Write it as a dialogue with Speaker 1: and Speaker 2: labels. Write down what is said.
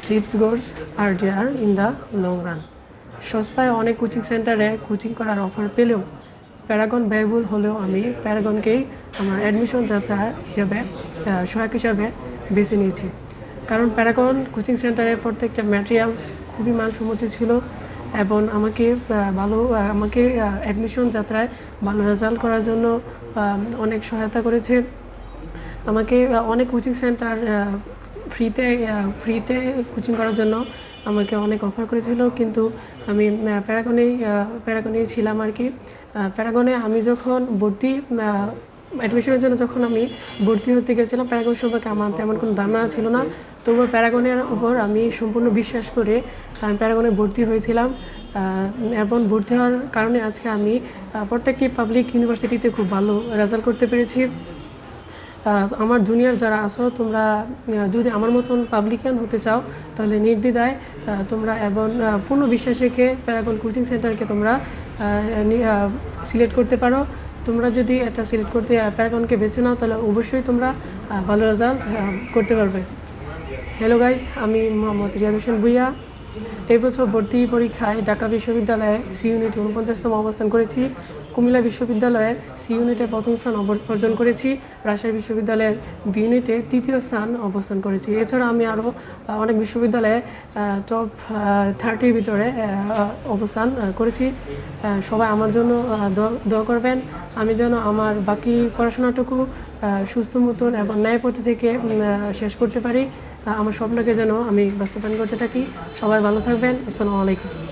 Speaker 1: tips goals are there in the long run. সস্তায় অনেক coaching সেন্টারে কোচিং করার অফার পেলেও প্যারাগন ব্যয়বহুল হলেও আমি প্যারাগনকেই আমার অ্যাডমিশন যাত্রা হিসাবে সহায়ক হিসাবে বেছে নিয়েছি। কারণ প্যারাগন কোচিং সেন্টারে প্রত্যেকটা ম্যাটেরিয়ালস খুবই মানসম্মত ছিল এবং আমাকে অ্যাডমিশন যাত্রায় ভালো রেজাল্ট করার জন্য অনেক সহায়তা করেছে। আমাকে অনেক কোচিং সেন্টার ফ্রিতে কোচিং করার জন্য আমাকে অনেক অফার করেছিল, কিন্তু আমি প্যারাগনেই ছিলাম আর কি। প্যারাগনে আমি যখন অ্যাডমিশনের জন্য যখন আমি ভর্তি হতে গেছিলাম, প্যারাগন সম্পর্কে আমার তেমন কোনো ধারণা ছিল না, তবুও প্যারাগনের উপর আমি সম্পূর্ণ বিশ্বাস করে আমি প্যারাগনে ভর্তি হয়েছিলাম এবং ভর্তি হওয়ার কারণে আজকে আমি প্রত্যেকটি পাবলিক ইউনিভার্সিটিতে খুব ভালো রেজাল্ট করতে পেরেছি। আমার জুনিয়র যারা আছো, তোমরা যদি আমার মতন পাবলিকান হতে চাও তাহলে নির্দ্বিধায় তোমরা এবং পূর্ণ বিশ্বাস রেখে প্যারাগন কোচিং সেন্টারকে তোমরা সিলেক্ট করতে পারো। তোমরা যদি এটা সিলেক্ট করতে প্যারাগনকে বেছে নাও তাহলে অবশ্যই তোমরা ভালো রেজাল্ট করতে পারবে। হ্যালো গাইজ, আমি মোহাম্মদ রিয়াদ হোসেন ভুইয়া। এই বছর ভর্তি পরীক্ষায় ঢাকা বিশ্ববিদ্যালয়ে সি ইউনিটে 49তম অবস্থান করেছি, কুমিল্লা বিশ্ববিদ্যালয়ের সি ইউনিটে প্রথম স্থান অর্জন করেছি, রাজশাহী বিশ্ববিদ্যালয়ের বি ইউনিটে তৃতীয় স্থান অবস্থান করেছি। এছাড়া আমি আরও অনেক বিশ্ববিদ্যালয়ে টপ 30-র ভিতরে অবস্থান করেছি। সবাই আমার জন্য দোয়া করবেন, আমি যেন আমার বাকি পড়াশোনাটুকু সুস্থ মতন এবং ন্যায় পথে থেকে শেষ করতে পারি। আমার স্বপ্নকে যেন আমি বাস্তবায়ন করতে থাকি। সবাই ভালো থাকবেন। আসসালামু আলাইকুম।